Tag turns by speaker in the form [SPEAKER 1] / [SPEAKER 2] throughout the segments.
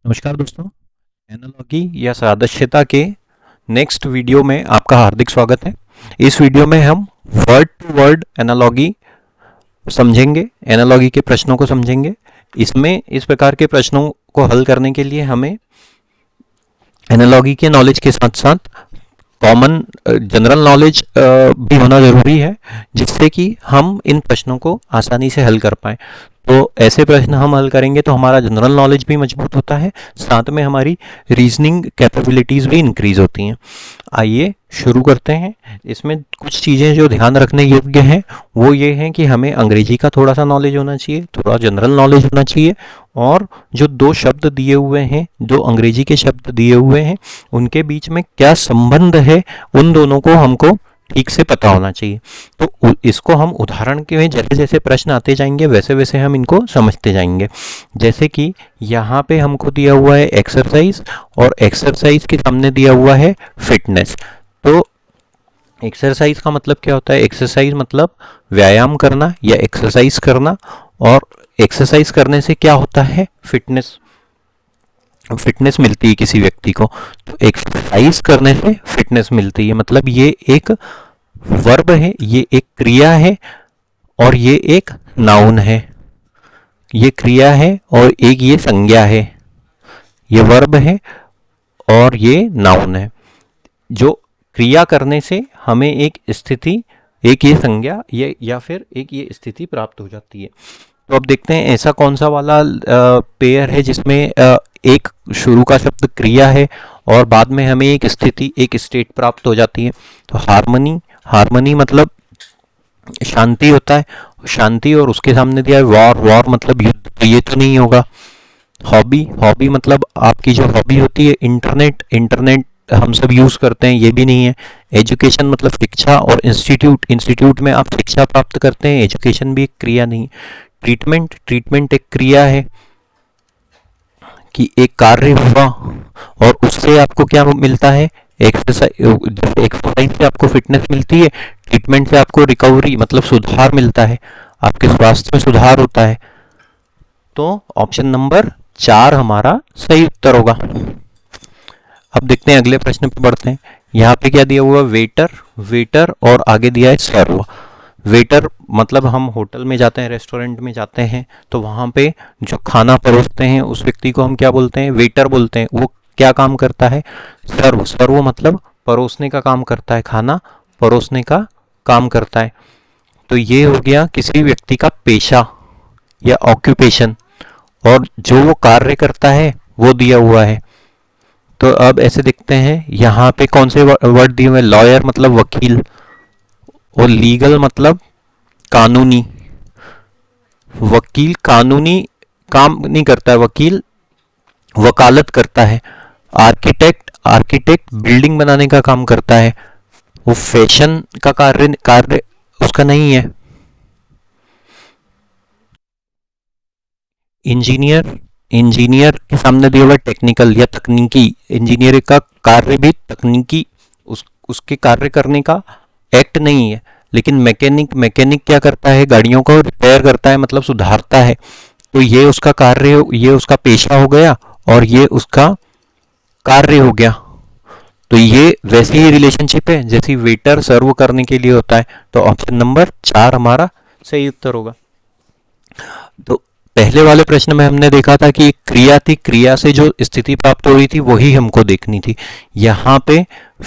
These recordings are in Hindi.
[SPEAKER 1] नमस्कार दोस्तों। एनालॉजी या सादृश्यता के नेक्स्ट वीडियो में आपका हार्दिक स्वागत है। इस वीडियो में हम वर्ड टू वर्ड एनालॉजी समझेंगे, एनालॉजी के प्रश्नों को समझेंगे। इसमें इस प्रकार के प्रश्नों को हल करने के लिए हमें एनालॉजी के नॉलेज के साथ साथ कॉमन जनरल नॉलेज भी होना ज़रूरी है, जिससे कि हम इन प्रश्नों को आसानी से हल कर पाएँ। तो ऐसे प्रश्न हम हल करेंगे तो हमारा जनरल नॉलेज भी मजबूत होता है, साथ में हमारी रीजनिंग कैपेबिलिटीज़ भी इंक्रीज होती हैं। आइए शुरू करते हैं। इसमें कुछ चीज़ें जो ध्यान रखने योग्य हैं वो ये हैं कि हमें अंग्रेजी का थोड़ा सा नॉलेज होना चाहिए, थोड़ा जनरल नॉलेज होना चाहिए, और जो दो शब्द दिए हुए हैं, दो अंग्रेजी के शब्द दिए हुए हैं, उनके बीच में क्या संबंध है, उन दोनों को हमको ठीक से पता होना चाहिए। तो इसको हम उदाहरण के में जैसे जैसे प्रश्न आते जाएंगे वैसे वैसे हम इनको समझते जाएंगे। जैसे कि यहाँ पे हमको दिया हुआ है एक्सरसाइज, और एक्सरसाइज के सामने दिया हुआ है फिटनेस। तो एक्सरसाइज का मतलब क्या होता है? एक्सरसाइज मतलब व्यायाम करना या एक्सरसाइज करना, और एक्सरसाइज करने से क्या होता है? फिटनेस फिटनेस मिलती है किसी व्यक्ति को। तो एक्सरसाइज करने से फिटनेस मिलती है, मतलब ये एक वर्ब है, ये एक क्रिया है, और ये एक नाउन है। ये क्रिया है और एक ये संज्ञा है। ये वर्ब है और ये नाउन है। जो क्रिया करने से हमें एक स्थिति, एक ये संज्ञा या फिर एक ये स्थिति प्राप्त हो जाती है। तो अब देखते हैं ऐसा कौन सा वाला पेयर है जिसमें एक शुरू का शब्द क्रिया है और बाद में हमें एक स्थिति, एक स्टेट प्राप्त हो जाती है। तो हार्मनी, हार्मनी मतलब शांति होता है, शांति, और उसके सामने दिया है वॉर, वॉर मतलब युद्ध, तो ये तो नहीं होगा। हॉबी, हॉबी मतलब आपकी जो हॉबी होती है, इंटरनेट, इंटरनेट हम सब यूज करते हैं, ये भी नहीं है। एजुकेशन मतलब शिक्षा, और इंस्टीट्यूट, इंस्टीट्यूट में आप शिक्षा प्राप्त करते हैं, एजुकेशन भी एक क्रिया नहीं। ट्रीटमेंट, ट्रीटमेंट एक क्रिया है कि एक कार्य हुआ और उससे आपको क्या मिलता है? एक्सरसाइज, एक्सरसाइज से आपको फिटनेस मिलती है, ट्रीटमेंट से आपको रिकवरी मतलब सुधार मिलता है, आपके स्वास्थ्य में सुधार होता है। तो ऑप्शन नंबर 4 हमारा सही उत्तर होगा। अब देखते हैं अगले प्रश्न पे बढ़ते हैं। यहाँ पे क्या दिया हुआ? वेटर, वेटर, और आगे दिया है सर्व। वेटर मतलब हम होटल में जाते हैं, रेस्टोरेंट में जाते हैं, तो वहाँ पे जो खाना परोसते हैं उस व्यक्ति को हम क्या बोलते हैं? वेटर बोलते हैं। वो क्या काम करता है? सर्व, सर्व मतलब परोसने का काम करता है, खाना परोसने का काम करता है। तो ये हो गया किसी व्यक्ति का पेशा या ऑक्यूपेशन, और जो वो कार्य करता है वो दिया हुआ है। तो अब ऐसे देखते हैं यहाँ पे कौन से वर्ड दिए हुए हैं। लॉयर मतलब वकील, और लीगल मतलब कानूनी। वकील कानूनी काम नहीं करता है, वकील वकालत करता है। आर्किटेक्ट, आर्किटेक्ट बिल्डिंग बनाने का काम करता है, वो फैशन का कार्य कार्य उसका नहीं है। इंजीनियर, इंजीनियर के सामने दिया हुआ टेक्निकल या तकनीकी। इंजीनियर का कार्य भी तकनीकी, उसके कार्य करने का एक्ट नहीं है। लेकिन मैकेनिक, मैकेनिक क्या करता है? गाड़ियों को रिपेयर करता है, मतलब सुधारता है। तो ये उसका कार्य, ये उसका पेशा हो गया और ये उसका कार्य हो गया। तो ये वैसे ही रिलेशनशिप है जैसे वेटर सर्व करने के लिए होता है। तो ऑप्शन नंबर 4 हमारा सही उत्तर होगा। तो पहले वाले प्रश्न में हमने देखा था कि एक क्रिया थी, क्रिया से जो स्थिति प्राप्त हो रही थी वही हमको देखनी थी। यहाँ पे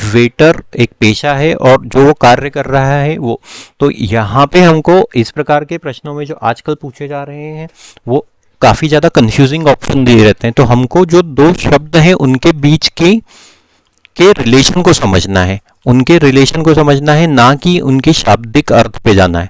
[SPEAKER 1] वेटर एक पेशा है और जो वो कार्य कर रहा है वो। तो यहाँ पे हमको इस प्रकार के प्रश्नों में जो आजकल पूछे जा रहे हैं वो काफ़ी ज़्यादा कंफ्यूजिंग ऑप्शन दिए रहते हैं। तो हमको जो दो शब्द हैं उनके बीच के रिलेशन को समझना है, उनके रिलेशन को समझना है, ना कि उनके शाब्दिक अर्थ पे जाना है।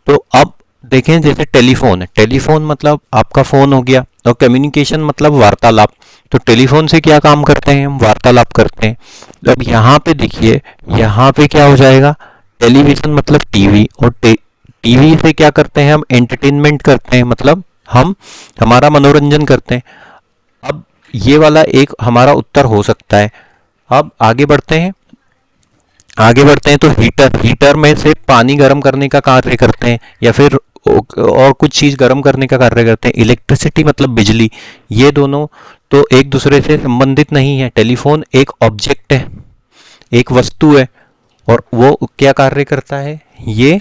[SPEAKER 1] तो अब देखें, जैसे टेलीफोन है, टेलीफोन मतलब आपका फ़ोन हो गया, और कम्युनिकेशन मतलब वार्तालाप। तो टेलीफोन से क्या काम करते हैं? हम वार्तालाप करते हैं। तो अब यहाँ पे देखिए, यहाँ पे क्या हो जाएगा? टेलीविज़न मतलब टीवी, और टीवी से क्या करते हैं? हम एंटरटेनमेंट करते हैं, मतलब हम हमारा मनोरंजन करते हैं। अब ये वाला एक हमारा उत्तर हो सकता है। अब आगे बढ़ते हैं, आगे बढ़ते हैं। तो हीटर, हीटर में से पानी गर्म करने का कार्य करते हैं, या फिर और कुछ चीज़ गर्म करने का कार्य करते हैं। इलेक्ट्रिसिटी मतलब बिजली। ये दोनों तो एक दूसरे से संबंधित नहीं है। टेलीफोन एक ऑब्जेक्ट है, एक वस्तु है, और वो क्या कार्य करता है, ये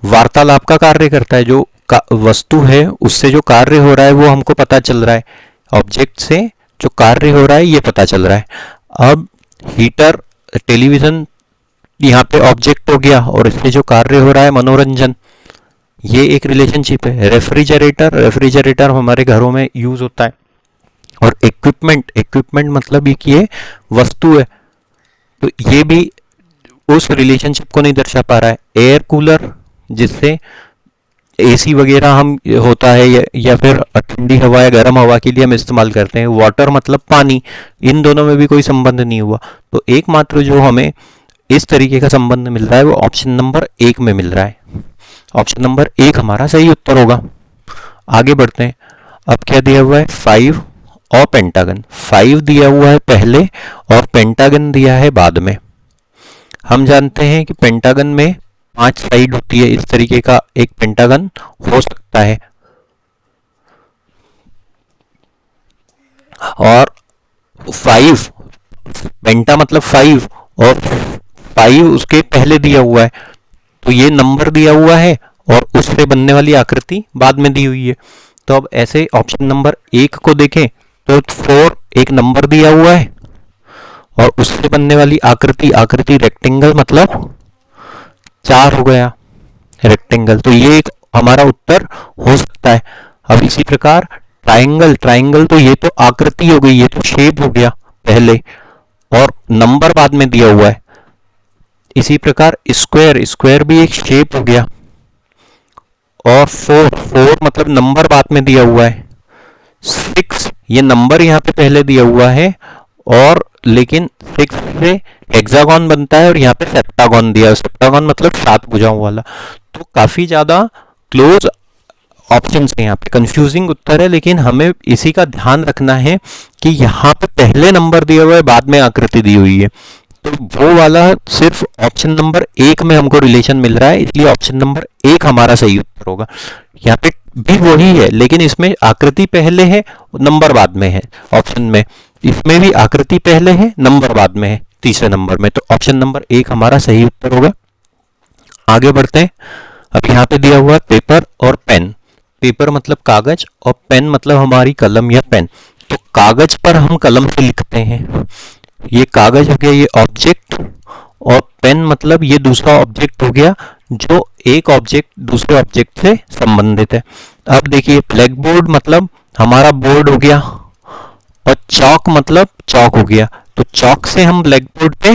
[SPEAKER 1] वार्तालाप का कार्य करता है। जो वस्तु है उससे जो कार्य हो रहा है वो हमको पता चल रहा है, ऑब्जेक्ट से जो कार्य हो रहा है ये पता चल रहा है। अब हीटर, टेलीविजन यहाँ पे ऑब्जेक्ट हो गया, और इससे जो कार्य हो रहा है मनोरंजन, ये एक रिलेशनशिप है। रेफ्रिजरेटर, रेफ्रिजरेटर हमारे घरों में यूज होता है। और इक्विपमेंट, इक्विपमेंट मतलब ये वस्तु है, तो ये भी उस रिलेशनशिप को नहीं दर्शा पा रहा है। एयर कूलर, जिससे एसी वगैरह हम होता है, या फिर ठंडी हवा या गर्म हवा के लिए हम इस्तेमाल करते हैं। वाटर मतलब पानी, इन दोनों में भी कोई संबंध नहीं हुआ। तो एकमात्र जो हमें इस तरीके का संबंध मिल रहा है वो ऑप्शन नंबर 1 में मिल रहा है। ऑप्शन नंबर 1 हमारा सही उत्तर होगा। आगे बढ़ते हैं। अब क्या दिया हुआ है, 5 और पेंटागन। 5 दिया हुआ है पहले और पेंटागन दिया है बाद में। हम जानते हैं कि पेंटागन में 5 साइड होती है, इस तरीके का एक पेंटागन हो सकता है। और 5, पेंटा मतलब 5, और 5 उसके पहले दिया हुआ है, तो ये नंबर दिया हुआ है और उससे बनने वाली आकृति बाद में दी हुई है। तो अब ऐसे ऑप्शन नंबर 1 को देखें तो 4 एक नंबर दिया हुआ है, और उससे बनने वाली आकृति, आकृति रेक्टेंगल मतलब 4 हो गया रेक्टेंगल। तो ये एक हमारा उत्तर हो सकता है। अब इसी प्रकार ट्राइंगल, ट्राइंगल तो ये तो आकृति हो गई, ये तो शेप हो गया पहले, और नंबर बाद में दिया हुआ है। इसी प्रकार स्क्वायर, स्क्वायर भी एक शेप हो गया, और 4 मतलब नंबर बाद में दिया हुआ है। 6 ये नंबर यहाँ पे पहले दिया हुआ है, और लेकिन 6 से हेक्सागोन बनता है, और यहाँ पे सेप्टागोन दिया है। सेप्टागोन मतलब 7 भुजाओं वाला। तो काफी ज्यादा क्लोज ऑप्शन है, यहाँ पे कंफ्यूजिंग उत्तर है, लेकिन हमें इसी का ध्यान रखना है कि यहाँ पे पहले नंबर दिया हुआ है, बाद में आकृति दी हुई है। तो वो वाला सिर्फ ऑप्शन नंबर 1 में हमको रिलेशन मिल रहा है, इसलिए ऑप्शन नंबर 1 हमारा सही उत्तर होगा। यहाँ पे भी वही है, लेकिन इसमें आकृति पहले है, नंबर बाद में है। ऑप्शन में इसमें भी आकृति पहले है, नंबर बाद में है तीसरे नंबर में। तो ऑप्शन नंबर 1 हमारा सही उत्तर होगा। आगे बढ़ते हैं। अब यहाँ पे दिया हुआ पेपर और पेन। पेपर मतलब कागज, और पेन मतलब हमारी कलम या पेन। तो कागज पर हम कलम से लिखते हैं, ये कागज हो गया, ये ऑब्जेक्ट, और पेन मतलब ये दूसरा ऑब्जेक्ट हो गया, जो एक ऑब्जेक्ट दूसरे ऑब्जेक्ट से संबंधित है। अब देखिए, ब्लैक बोर्ड मतलब हमारा बोर्ड हो गया, और चौक मतलब चौक हो गया। तो चौक से हम ब्लैक बोर्ड पे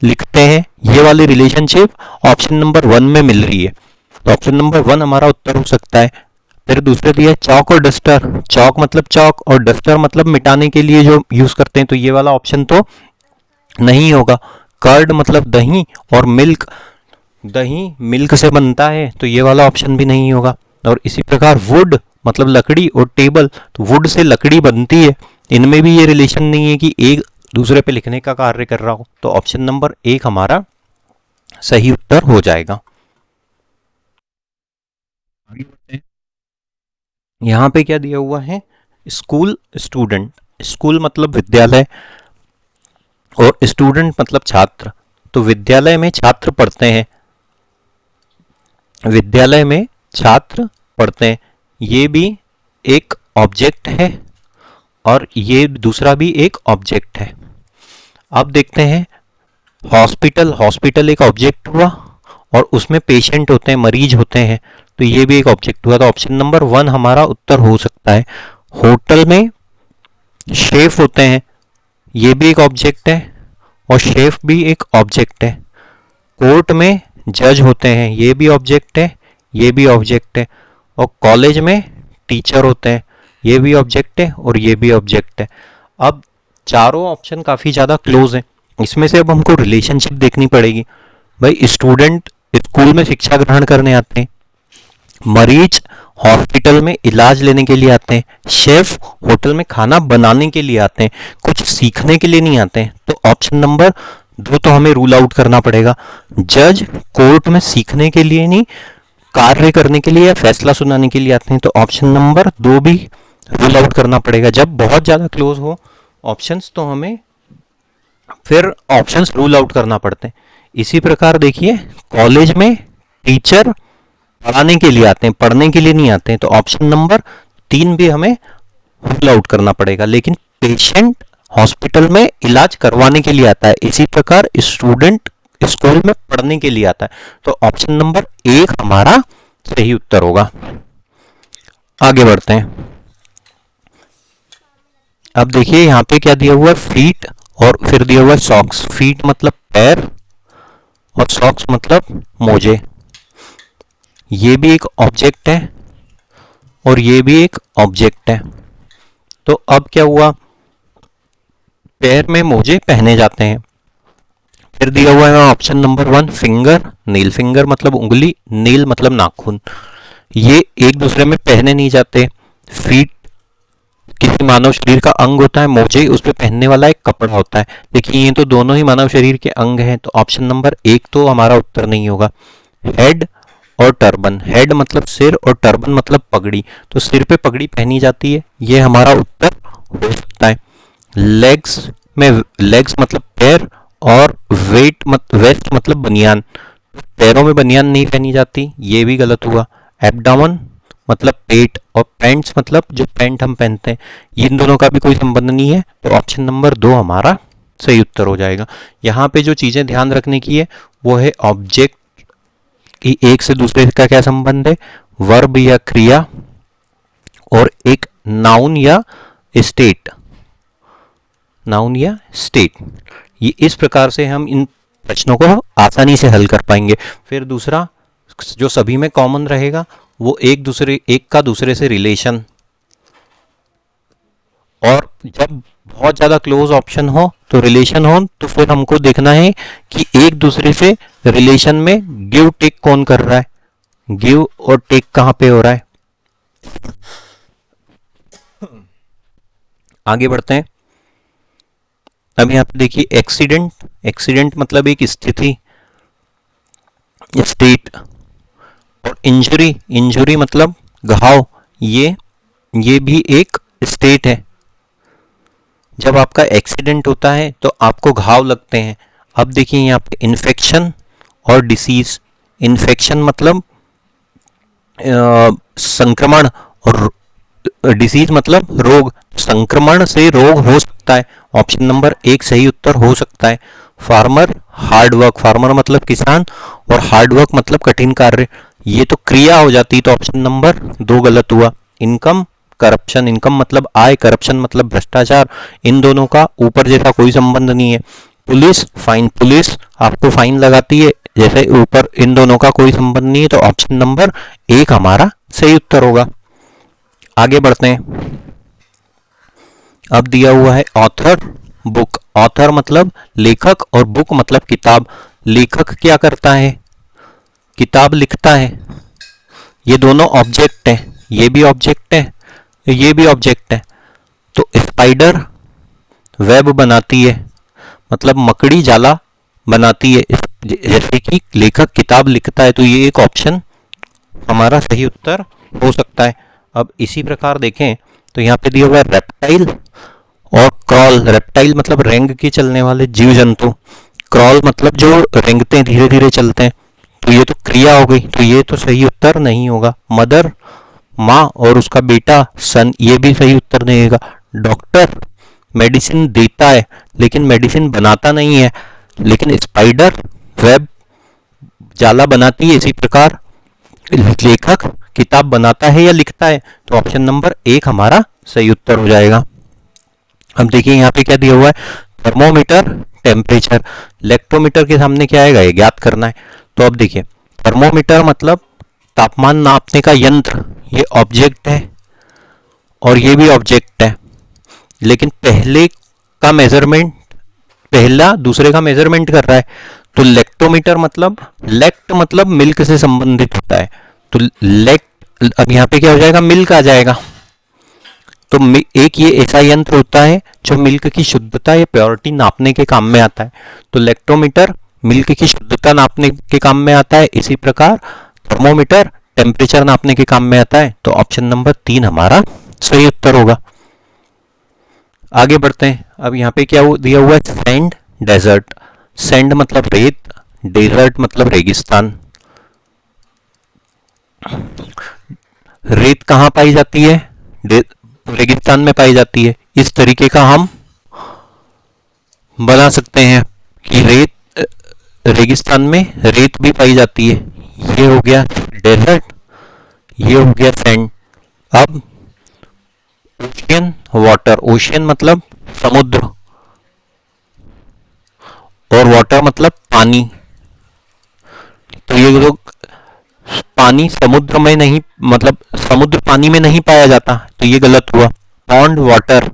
[SPEAKER 1] लिखते हैं। ये वाली रिलेशनशिप ऑप्शन नंबर 1 में मिल रही है, तो ऑप्शन नंबर 1 हमारा उत्तर हो सकता है। फिर दूसरे दिया चौक और डस्टर। चौक मतलब चौक, और डस्टर मतलब मिटाने के लिए जो यूज करते हैं, तो ये वाला ऑप्शन तो नहीं होगा। कर्ड मतलब दही, और मिल्क, दही मिल्क से बनता है, तो ये वाला ऑप्शन भी नहीं होगा। और इसी प्रकार वुड मतलब लकड़ी, और टेबल, तो वुड से लकड़ी बनती है, इनमें भी ये रिलेशन नहीं है कि एक दूसरे पे लिखने का कार्य कर रहा हो। तो ऑप्शन नंबर 1 हमारा सही उत्तर हो जाएगा। आगे बढ़ते हैं। यहाँ पे क्या दिया हुआ है, स्कूल, स्टूडेंट। स्कूल मतलब विद्यालय, और स्टूडेंट मतलब छात्र। तो विद्यालय में छात्र पढ़ते हैं, विद्यालय में छात्र पढ़ते हैं, ये भी एक ऑब्जेक्ट है, और ये दूसरा भी एक ऑब्जेक्ट है। अब देखते हैं हॉस्पिटल। हॉस्पिटल एक ऑब्जेक्ट हुआ, और उसमें पेशेंट होते हैं, मरीज होते हैं, तो ये भी एक ऑब्जेक्ट हुआ। तो ऑप्शन नंबर 1 हमारा उत्तर हो सकता है। होटल में शेफ होते हैं, ये भी एक ऑब्जेक्ट है, और शेफ भी एक ऑब्जेक्ट है। कोर्ट में जज होते हैं, ये भी ऑब्जेक्ट है, ये भी ऑब्जेक्ट है। और कॉलेज में टीचर होते हैं, ये भी ऑब्जेक्ट है, और ये भी ऑब्जेक्ट है। अब चारों ऑप्शन काफ़ी ज़्यादा क्लोज हैं, इसमें से अब हमको रिलेशनशिप देखनी पड़ेगी। भाई, स्टूडेंट स्कूल में शिक्षा ग्रहण करने आते हैं, मरीज हॉस्पिटल में इलाज लेने के लिए आते हैं, शेफ होटल में खाना बनाने के लिए आते हैं, कुछ सीखने के लिए नहीं आते हैं। तो ऑप्शन नंबर 2 तो हमें रूल आउट करना पड़ेगा। जज कोर्ट में सीखने के लिए नहीं, कार्य करने के लिए या फैसला सुनाने के लिए आते हैं, तो ऑप्शन नंबर 2 भी रूल आउट करना पड़ेगा। जब बहुत ज़्यादा क्लोज हो ऑप्शंस तो हमें फिर ऑप्शंस रूल आउट करना पड़ते हैं। इसी प्रकार देखिए कॉलेज में टीचर पढ़ाने के लिए आते हैं, पढ़ने के लिए नहीं आते हैं, तो ऑप्शन नंबर 3 भी हमें रूल आउट करना पड़ेगा। लेकिन पेशेंट हॉस्पिटल में इलाज करवाने के लिए आता है, इसी प्रकार स्टूडेंट स्कूल में पढ़ने के लिए आता है, तो ऑप्शन नंबर 1 हमारा सही उत्तर होगा। आगे बढ़ते हैं। अब देखिए यहां पे क्या दिया हुआ है, फीट और फिर दिया हुआ है सॉक्स। फीट मतलब पैर और सॉक्स मतलब मोजे। ये भी एक ऑब्जेक्ट है और ये भी एक ऑब्जेक्ट है। तो अब क्या हुआ, पैर में मोजे पहने जाते हैं। फिर दिया हुआ है ऑप्शन नंबर 1 फिंगर, नील। फिंगर मतलब उंगली, नील मतलब नाखून। ये एक दूसरे में पहने नहीं जाते। फीट किसी मानव शरीर का अंग होता है, मोजे उस पर पहनने वाला एक कपड़ा होता है। देखिए ये तो दोनों ही मानव शरीर के अंग हैं, तो ऑप्शन नंबर 1 तो हमारा उत्तर नहीं होगा। हेड और टर्बन, हेड मतलब सिर और टर्बन मतलब पगड़ी, तो सिर पे पगड़ी पहनी जाती है, ये हमारा उत्तर हो सकता है। लेग्स में, लेग्स मतलब पैर और वेस्ट मतलब बनियान, पैरों में बनियान नहीं पहनी जाती, ये भी गलत हुआ। एब्डामन मतलब पेट और पैंट्स मतलब जो पैंट हम पहनते हैं, इन दोनों का भी कोई संबंध नहीं है, तो ऑप्शन नंबर 2 हमारा सही उत्तर हो जाएगा। यहाँ पे जो चीजें ध्यान रखने की है वो है ऑब्जेक्ट कि एक से दूसरे का क्या संबंध है, वर्ब या क्रिया, और एक नाउन या स्टेट, नाउन या स्टेट। ये इस प्रकार से हम इन प्रश्नों को आसानी से हल कर पाएंगे। फिर दूसरा जो सभी में कॉमन रहेगा वो एक का दूसरे से रिलेशन, और जब बहुत ज्यादा क्लोज ऑप्शन हो तो रिलेशन हो तो फिर हमको देखना है कि एक दूसरे से रिलेशन में गिव टेक कौन कर रहा है, गिव और टेक कहां पे हो रहा है। आगे बढ़ते हैं। अब यहां पे देखिए एक्सीडेंट, एक्सीडेंट मतलब एक स्थिति, स्टेट, और इंजरी, इंजरी मतलब घाव, ये भी एक स्टेट है। जब आपका एक्सीडेंट होता है तो आपको घाव लगते हैं। अब देखिए यहाँ पे इन्फेक्शन और डिसीज। इन्फेक्शन मतलब संक्रमण, और डिसीज मतलब रोग, संक्रमण से रोग हो सकता है, ऑप्शन नंबर 1 सही उत्तर हो सकता है। फार्मर, हार्ड वर्क, फार्मर मतलब किसान और हार्ड वर्क मतलब कठिन कार्य, ये तो क्रिया हो जाती, तो ऑप्शन नंबर 2 गलत हुआ। इनकम, करप्शन, इनकम मतलब आय, करप्शन मतलब भ्रष्टाचार, इन दोनों का ऊपर जैसा कोई संबंध नहीं है। पुलिस, फाइन, पुलिस आपको फाइन लगाती है, जैसे ऊपर इन दोनों का कोई संबंध नहीं है, तो ऑप्शन नंबर 1 हमारा सही उत्तर होगा। आगे बढ़ते हैं। अब दिया हुआ है ऑथर, बुक। ऑथर मतलब लेखक और बुक मतलब किताब। लेखक क्या करता है, किताब लिखता है। ये दोनों ऑब्जेक्ट हैं, ये भी ऑब्जेक्ट है, ये भी ऑब्जेक्ट है। तो स्पाइडर वेब बनाती है, मतलब मकड़ी जाला बनाती है, जैसे कि लेखक किताब लिखता है, तो ये एक ऑप्शन हमारा सही उत्तर हो सकता है। अब इसी प्रकार देखें तो यहाँ पे दिया हुआ है रेप्टाइल और क्रॉल। रेप्टाइल मतलब रेंग के चलने वाले जीव जंतु, क्रॉल मतलब जो रेंगते हैं, धीरे धीरे चलते हैं, तो ये तो क्रिया हो गई, तो ये तो सही उत्तर नहीं होगा। मदर माँ और उसका बेटा सन, ये भी सही उत्तर नहीं होगा। डॉक्टर मेडिसिन देता है लेकिन मेडिसिन बनाता नहीं है, लेकिन स्पाइडर वेब जाला बनाती है, इसी प्रकार लेखक किताब बनाता है या लिखता है, तो ऑप्शन नंबर 1 हमारा सही उत्तर हो जाएगा। अब देखिए यहाँ पे क्या दिया हुआ है, थर्मोमीटर, टेम्परेचर। इलेक्ट्रोमीटर के सामने क्या आएगा, ये ज्ञात करना है। तो अब देखिए थर्मोमीटर मतलब तापमान नापने का यंत्र, ये ऑब्जेक्ट है और ये भी ऑब्जेक्ट है, लेकिन पहले का मेजरमेंट, पहला दूसरे का मेजरमेंट कर रहा है, तो लेक्टोमीटर मतलब लेक्ट मतलब मिल्क से संबंधित होता है, तो लेक्ट, अब यहाँ पे क्या हो जाएगा, मिल्क आ जाएगा। तो एक ये ऐसा यंत्र होता है जो मिल्क की शुद्धता या प्योरिटी नापने के काम में आता है, तो लेक्टोमीटर मिल्क की शुद्धता नापने के काम में आता है, इसी प्रकार थर्मोमीटर टेम्परेचर नापने के काम में आता है, तो ऑप्शन नंबर 3 हमारा सही उत्तर होगा। आगे बढ़ते हैं। अब यहाँ पे क्या दिया हुआ है, सैंड डेजर्ट। सैंड मतलब रेत, डेजर्ट मतलब रेगिस्तान। रेत कहाँ पाई जाती है, रेगिस्तान में पाई जाती है। इस तरीके का हम बना सकते हैं कि रेत, रेगिस्तान में रेत भी पाई जाती है। ये हो गया डेजर्ट, ये हो गया सैंड। अब ओशियन वाटर, ओशियन मतलब समुद्र और वाटर मतलब पानी। तो ये लोग पानी समुद्र में नहीं, मतलब समुद्र पानी में नहीं पाया जाता, तो ये गलत हुआ। पॉन्ड वाटर,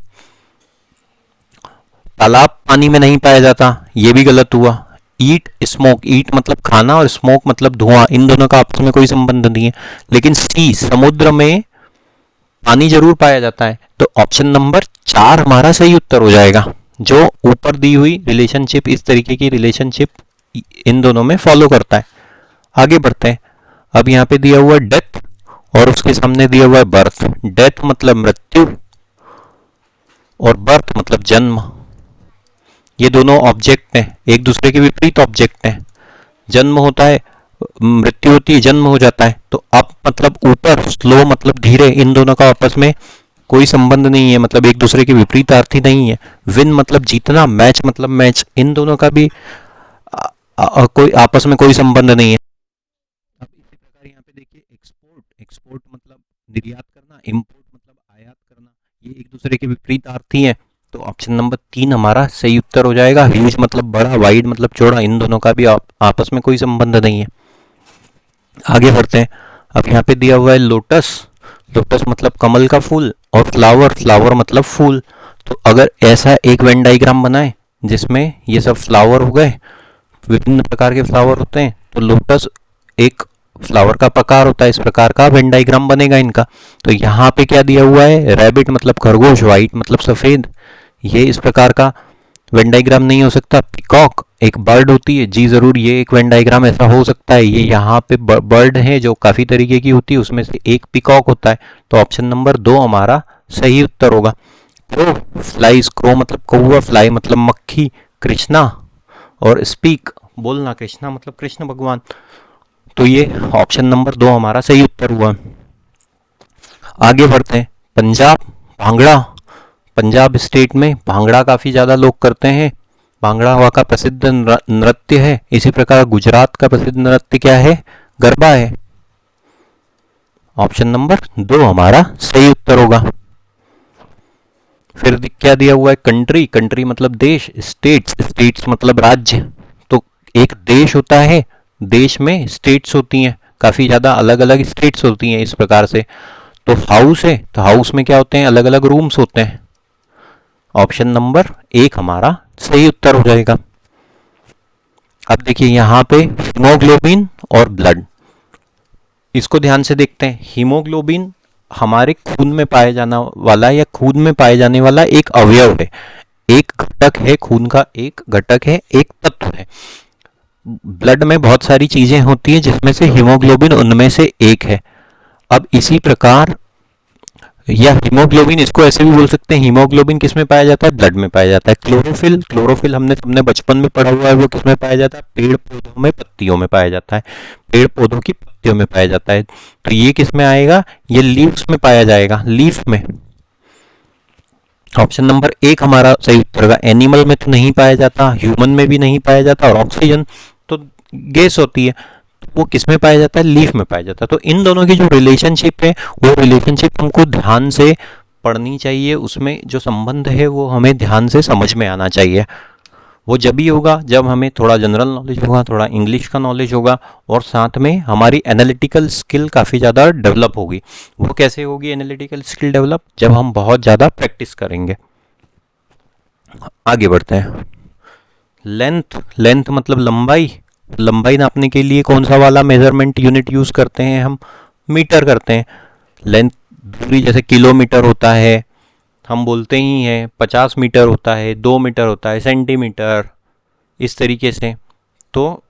[SPEAKER 1] तालाब पानी में नहीं पाया जाता, ये भी गलत हुआ। ईट स्मोक, ईट मतलब खाना और स्मोक मतलब धुआं, इन दोनों का आपस में कोई संबंध नहीं है। लेकिन सी, समुद्र में पानी जरूर पाया जाता है। तो ऑप्शन नंबर 4 हमारा सही उत्तर हो जाएगा। जो ऊपर दी हुई रिलेशनशिप, इस तरीके की रिलेशनशिप इन दोनों में फॉलो करता है। आगे बढ़ते हैं। अब यहाँ पे दिया हुआ है डेथ और उसके सामने दिया हुआ है बर्थ। डेथ मतलब मृत्यु और बर्थ मतलब जन्म। ये दोनों ऑब्जेक्ट हैं, एक दूसरे के विपरीत ऑब्जेक्ट हैं। जन्म होता है, मृत्यु होती है, जन्म हो जाता है। तो अप मतलब ऊपर, स्लो मतलब धीरे, इन दोनों का आपस में कोई संबंध नहीं है, मतलब एक दूसरे के विपरीतार्थी नहीं है। विन मतलब जीतना, मैच मतलब मैच, इन दोनों का भी कोई आपस में कोई संबंध नहीं है। अब इसी प्रकार यहाँ पे देखिए एक्सपोर्ट, एक्सपोर्ट मतलब निर्यात करना, इंपोर्ट मतलब आयात करना, ये एक दूसरे के विपरीतार्थी हैं। तो ऑप्शन नंबर 3 हमारा सही उत्तर हो जाएगा। ह्यूज मतलब बड़ा, वाइड मतलब चौड़ा, इन दोनों का भी आपस में कोई संबंध नहीं है। आगे बढ़ते हैं। अब यहाँ पे दिया हुआ है लोटस। लोटस मतलब कमल का फूल और फ्लावर, फ्लावर मतलब फूल। तो अगर ऐसा एक वेन डाइग्राम बनाए जिसमें ये सब फ्लावर हो गए, विभिन्न प्रकार के फ्लावर होते हैं, तो लोटस एक फ्लावर का प्रकार होता है। इस प्रकार का वेन डाइग्राम बनेगा इनका। तो यहाँ पे क्या दिया हुआ है, रैबिट मतलब खरगोश, व्हाइट मतलब सफेद, ये इस प्रकार का वेन डाइग्राम नहीं हो सकता। पिकॉक एक बर्ड होती है, जी जरूर, ये एक वेन डाइग्राम ऐसा हो सकता है। ये यहाँ पे बर्ड है जो काफी तरीके की होती है, उसमें से एक पिकॉक होता है। तो ऑप्शन नंबर 2 हमारा सही उत्तर होगा। क्रो, फ्लाइज, क्रो मतलब कौवा, फ्लाई मतलब मक्खी, कृष्णा और स्पीक बोलना, कृष्णा मतलब कृष्ण भगवान। तो ये ऑप्शन नंबर 2 हमारा सही उत्तर हुआ। आगे बढ़ते हैं। पंजाब, भांगड़ा। पंजाब स्टेट में भांगड़ा काफी ज्यादा लोग करते हैं, भांगड़ा वहाँ का प्रसिद्ध नृत्य है। इसी प्रकार गुजरात का प्रसिद्ध नृत्य क्या है, गरबा है। ऑप्शन नंबर 2 हमारा सही उत्तर होगा। फिर क्या दिया हुआ है, कंट्री, कंट्री मतलब देश, स्टेट्स, स्टेट्स मतलब राज्य। तो एक देश होता है, देश में स्टेट्स होती हैं, काफी ज्यादा अलग अलग स्टेट्स होती हैं इस प्रकार से। तो हाउस है, तो हाउस में क्या होते हैं, अलग अलग रूम्स होते हैं। ऑप्शन नंबर 1 हमारा सही उत्तर हो जाएगा। अब देखिए यहाँ पे हीमोग्लोबिन और ब्लड, इसको ध्यान से देखते हैं। हीमोग्लोबिन हमारे खून में पाया जाने वाला या खून में पाए जाने वाला एक अवयव है, एक घटक है, खून का एक घटक है, एक तत्व है। ब्लड में बहुत सारी चीजें होती है जिसमें से हीमोग्लोबिन उनमें से एक है। अब इसी प्रकार, या हीमोग्लोबिन इसको ऐसे भी बोल सकते हैं, हीमोग्लोबिन किस में पाया जाता है, ब्लड में पाया जाता है। क्लोरोफिल, क्लोरोफिल हमने बचपन में पढ़ा हुआ है, वो किस में पाया जाता है, पेड़ पौधों में पत्तियों में पाया जाता है, पेड़ पौधों की पत्तियों में पाया जाता है। तो ये किस में आएगा, ये लीव्स में पाया जाएगा, लीफ में। ऑप्शन नंबर 1 हमारा सही उत्तर होगा। एनिमल में तो नहीं पाया जाता, ह्यूमन में भी नहीं पाया जाता, और ऑक्सीजन तो गैस होती है, वो किस में पाया जाता है, लीफ में पाया जाता है। तो इन दोनों की जो रिलेशनशिप है, वो रिलेशनशिप हमको ध्यान से पढ़नी चाहिए, उसमें जो संबंध है वो हमें ध्यान से समझ में आना चाहिए। वो जब ही होगा जब हमें थोड़ा जनरल नॉलेज होगा, थोड़ा इंग्लिश का नॉलेज होगा, और साथ में हमारी एनालिटिकल स्किल काफ़ी ज़्यादा डेवलप होगी। वो कैसे होगी एनालिटिकल स्किल डेवलप, जब हम बहुत ज़्यादा प्रैक्टिस करेंगे। आगे बढ़ते हैं। लेंथ, लेंथ मतलब लंबाई, लंबाई नापने के लिए कौन सा वाला मेजरमेंट यूनिट यूज करते हैं, हम मीटर करते हैं। लेंथ, दूरी जैसे किलोमीटर होता है, हम बोलते ही हैं, 50 मीटर होता है, 2 मीटर होता है, सेंटीमीटर, इस तरीके से। तो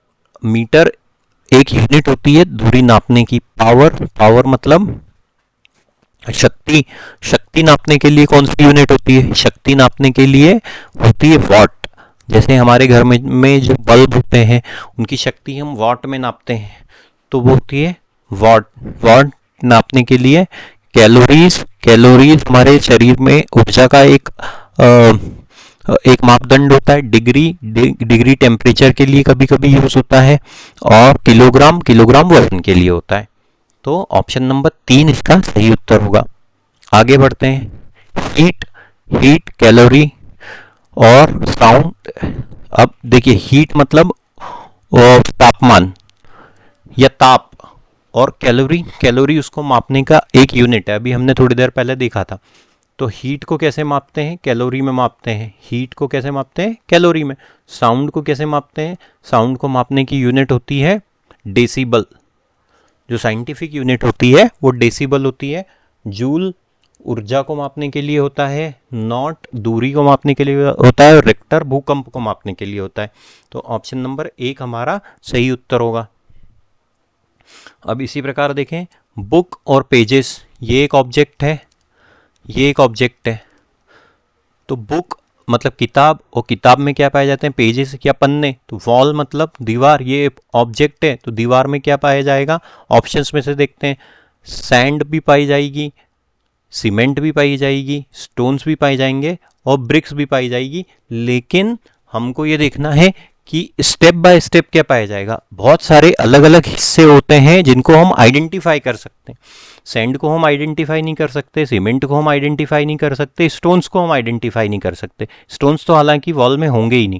[SPEAKER 1] मीटर एक यूनिट होती है दूरी नापने की। पावर, पावर मतलब शक्ति, शक्ति नापने के लिए कौन सी यूनिट होती है? शक्ति नापने के लिए होती है वॉट। जैसे हमारे घर में जो बल्ब होते हैं उनकी शक्ति हम वॉट में नापते हैं, तो वो होती है वॉट। वॉट नापने के लिए कैलोरीज, कैलोरीज हमारे शरीर में ऊर्जा का एक मापदंड होता है। डिग्री टेम्परेचर के लिए कभी कभी यूज होता है, और किलोग्राम, किलोग्राम वजन के लिए होता है। तो ऑप्शन नंबर 3 इसका सही उत्तर होगा। आगे बढ़ते हैं। हीट, हीट कैलोरी और साउंड। अब देखिए हीट मतलब तापमान या ताप, और कैलोरी, कैलोरी उसको मापने का एक यूनिट है, अभी हमने थोड़ी देर पहले देखा था। तो हीट को कैसे मापते हैं? कैलोरी में मापते हैं। हीट को कैसे मापते हैं? कैलोरी में। साउंड को कैसे मापते हैं? साउंड को मापने की यूनिट होती है डेसिबल। जो साइंटिफिक यूनिट होती है वो डेसिबल होती है। जूल ऊर्जा को मापने के लिए होता है, नॉट दूरी को मापने के लिए होता है, और रिक्टर भूकंप को मापने के लिए होता है। तो ऑप्शन नंबर 1 हमारा सही उत्तर होगा। अब इसी प्रकार देखें, बुक और पेजेस, ये एक ऑब्जेक्ट है, ये एक ऑब्जेक्ट है। तो बुक मतलब किताब, और किताब में क्या पाए जाते हैं? पेजेस या पन्ने। तो वॉल मतलब दीवार, ये ऑब्जेक्ट है, तो दीवार में क्या पाया जाएगा? ऑप्शंस में से देखते हैं। सैंड भी पाई जाएगी, सीमेंट भी पाई जाएगी, स्टोन्स भी पाए जाएंगे, और ब्रिक्स भी पाई जाएगी। लेकिन हमको ये देखना है कि स्टेप बाय स्टेप क्या पाया जाएगा। बहुत सारे अलग अलग हिस्से होते हैं जिनको हम आइडेंटिफाई कर सकते हैं। सैंड को हम आइडेंटिफाई नहीं कर सकते, सीमेंट को हम आइडेंटिफाई नहीं कर सकते, स्टोन्स को हम आइडेंटिफाई नहीं कर सकते। स्टोन्स तो हालांकि वॉल में होंगे ही नहीं,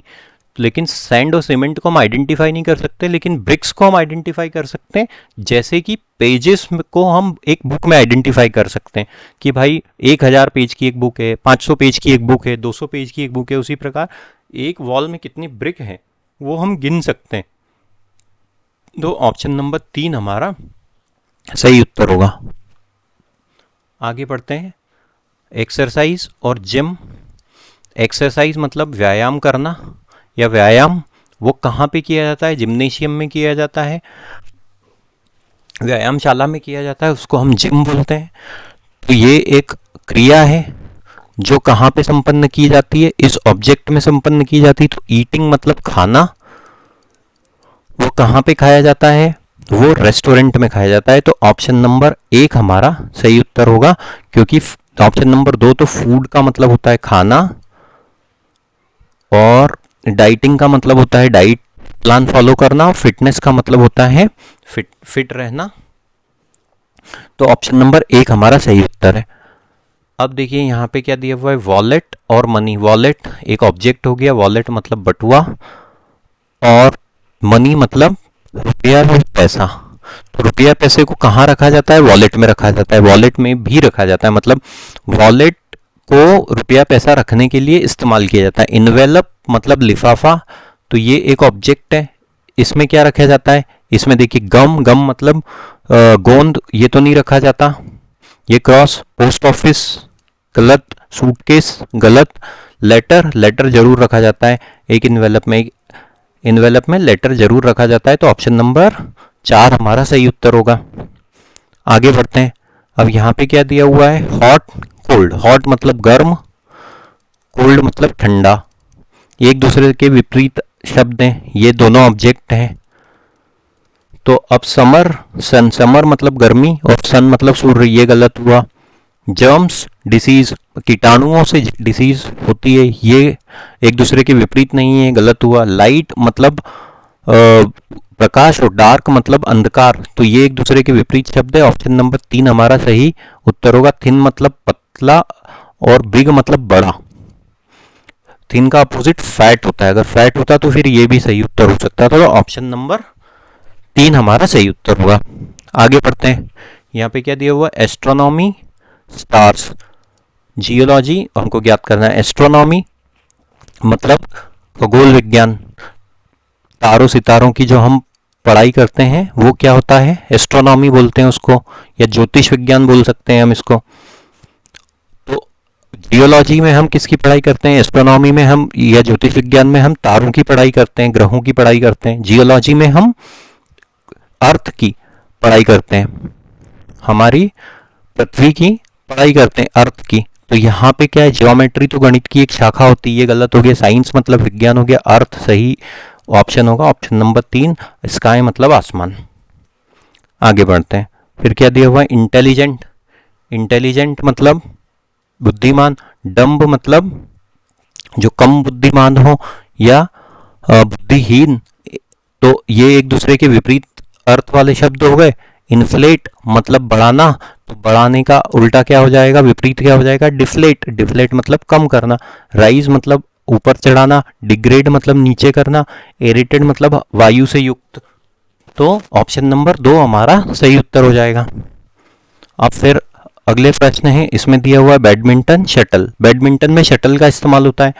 [SPEAKER 1] लेकिन सैंड और सीमेंट को हम आइडेंटिफाई नहीं कर सकते, लेकिन ब्रिक्स को हम आइडेंटिफाई कर सकते हैं। जैसे कि पेजेस को हम एक बुक में आइडेंटिफाई कर सकते हैं कि भाई 1000 पेज की एक बुक है, 500 पेज की एक बुक है, 200 पेज की एक बुक है। उसी प्रकार एक वॉल में कितनी ब्रिक हैं वो हम गिन सकते हैं। तो ऑप्शन नंबर 3 हमारा सही उत्तर होगा। आगे बढ़ते हैं। एक्सरसाइज और जिम। एक्सरसाइज मतलब व्यायाम करना, या व्यायाम वो कहाँ पे किया जाता है? जिम्नेशियम में किया जाता है, व्यायामशाला में किया जाता है, उसको हम जिम बोलते हैं। तो ये एक क्रिया है जो कहाँ पे संपन्न की जाती है? इस ऑब्जेक्ट में संपन्न की जाती है। तो ईटिंग मतलब खाना, वो कहाँ पे खाया जाता है? वो रेस्टोरेंट में खाया जाता है। तो ऑप्शन नंबर 1 हमारा सही उत्तर होगा, क्योंकि ऑप्शन नंबर 2 तो फूड का मतलब होता है खाना, और डाइटिंग का मतलब होता है डाइट प्लान फॉलो करना, और फिटनेस का मतलब होता है फिट रहना। तो ऑप्शन नंबर 1 हमारा सही उत्तर है। अब देखिए यहाँ पे क्या दिया हुआ है? वॉलेट और मनी। वॉलेट एक ऑब्जेक्ट हो गया, वॉलेट मतलब बटुआ, और मनी मतलब रुपया या पैसा। तो रुपया पैसे को कहाँ रखा जाता है? वॉलेट में रखा जाता है। वॉलेट में भी रखा जाता है, मतलब वॉलेट को रुपया पैसा रखने के लिए इस्तेमाल किया जाता है। इन्वेलप मतलब लिफाफा। तो ये एक ऑब्जेक्ट है, इसमें क्या रखा जाता है? इसमें देखिए गम, गम मतलब गोंद, ये तो नहीं रखा जाता। ये क्रॉस, पोस्ट ऑफिस गलत, सूटकेस गलत, लेटर, लेटर जरूर रखा जाता है एक इन्वेलप में लेटर जरूर रखा जाता है। तो ऑप्शन नंबर 4 हमारा सही उत्तर होगा। आगे बढ़ते हैं। अब यहाँ पे क्या दिया हुआ है? Hot, cold. हॉट मतलब गर्म, कोल्ड मतलब ठंडा। एक दूसरे के विपरीत शब्द हैं, ये दोनों ऑब्जेक्ट हैं। तो अब समर, सन, समर मतलब गर्मी, और सन मतलब सूर्य, ये गलत हुआ। जर्म्स डिसीज, कीटाणुओं से डिसीज होती है, ये एक दूसरे के विपरीत नहीं है, गलत हुआ। लाइट मतलब प्रकाश, और डार्क मतलब अंधकार, तो ये एक दूसरे के विपरीत शब्द है। ऑप्शन नंबर 3 हमारा सही उत्तर होगा। थिन मतलब पतला, और बिग मतलब बड़ा। थिन का अपोजिट फैट होता है, अगर फैट होता तो फिर ये भी सही उत्तर हो सकता था। तो ऑप्शन नंबर 3 हमारा सही उत्तर होगा। आगे बढ़ते हैं। यहाँ पे क्या दिया हुआ? Astronomy, stars. जियोलॉजी हमको ज्ञात करना है। एस्ट्रोनॉमी मतलब खगोल विज्ञान, तारों सितारों की जो हम पढ़ाई करते हैं वो क्या होता है? एस्ट्रोनॉमी बोलते हैं उसको, या ज्योतिष विज्ञान बोल सकते हैं हम इसको। तो जियोलॉजी में हम किसकी पढ़ाई करते हैं? एस्ट्रोनॉमी में हम, या ज्योतिष विज्ञान में हम तारों की पढ़ाई करते हैं, ग्रहों की पढ़ाई करते हैं। जियोलॉजी में हम अर्थ की पढ़ाई करते हैं, हमारी पृथ्वी की पढ़ाई करते हैं अर्थ की, तो यहाँ पे क्या है, ज्योमेट्री तो गणित की एक शाखा होती है, ये गलत हो गया। साइंस मतलब विज्ञान हो गया, अर्थ सही ऑप्शन होगा, ऑप्शन नंबर 3 स्काई मतलब आसमान। आगे बढ़ते हैं, फिर क्या दिया हुआ है, इंटेलिजेंट। इंटेलिजेंट मतलब बुद्धिमान, डम्ब मतलब जो कम बुद्धिमान हो या बुद्धिहीन, तो ये एक दूसरे के विपरीत अर्थ वाले शब्द हो गए। इन्फ्लेट मतलब बढ़ाना, तो बढ़ाने का उल्टा क्या हो जाएगा, विपरीत क्या हो जाएगा, डिफ्लेट। डिफ्लेट मतलब कम करना। राइज मतलब ऊपर चढ़ाना, डिग्रेड मतलब नीचे करना, एरिटेड मतलब वायु से युक्त। तो ऑप्शन नंबर 2 हमारा सही उत्तर हो जाएगा। अब फिर अगले प्रश्न है, इसमें दिया हुआ है बैडमिंटन शटल। बैडमिंटन में शटल का इस्तेमाल होता है,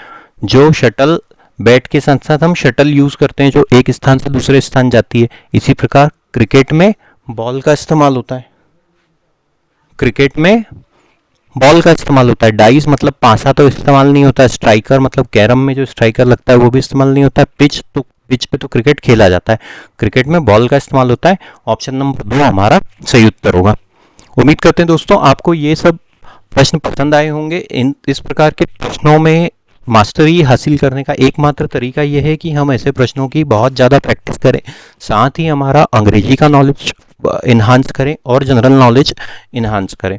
[SPEAKER 1] जो शटल बैट के साथ साथ हम शटल यूज करते हैं जो एक स्थान से दूसरे स्थान जाती है। इसी प्रकार क्रिकेट में बॉल का इस्तेमाल होता है, क्रिकेट में बॉल का इस्तेमाल होता है। डाइस मतलब पासा तो इस्तेमाल नहीं होता है। स्ट्राइकर मतलब कैरम में जो स्ट्राइकर लगता है वो भी इस्तेमाल नहीं होता है। पिच पे तो क्रिकेट खेला जाता है, क्रिकेट में बॉल का इस्तेमाल होता है। ऑप्शन नंबर 2 हमारा सही उत्तर होगा। उम्मीद करते हैं दोस्तों आपको ये सब प्रश्न पसंद आए होंगे। इस प्रकार के प्रश्नों में मास्टरी हासिल करने का एकमात्र तरीका यह है कि हम ऐसे प्रश्नों की बहुत ज़्यादा प्रैक्टिस करें, साथ ही हमारा अंग्रेजी का नॉलेज इन्हांस करें और जनरल नॉलेज इन्हांस करें।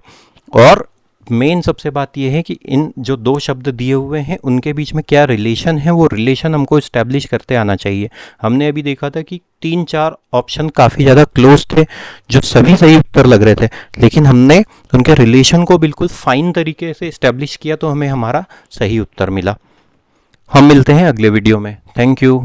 [SPEAKER 1] और मेन सबसे बात यह है कि इन जो 2 शब्द दिए हुए हैं उनके बीच में क्या रिलेशन है, वो रिलेशन हमको इस्टेब्लिश करते आना चाहिए। हमने अभी देखा था कि 3-4 ऑप्शन काफ़ी ज़्यादा क्लोज थे, जो सभी सही उत्तर लग रहे थे, लेकिन हमने उनके रिलेशन को बिल्कुल फाइन तरीके से इस्टेब्लिश किया तो हमें हमारा सही उत्तर मिला। हम मिलते हैं अगले वीडियो में। Thank you.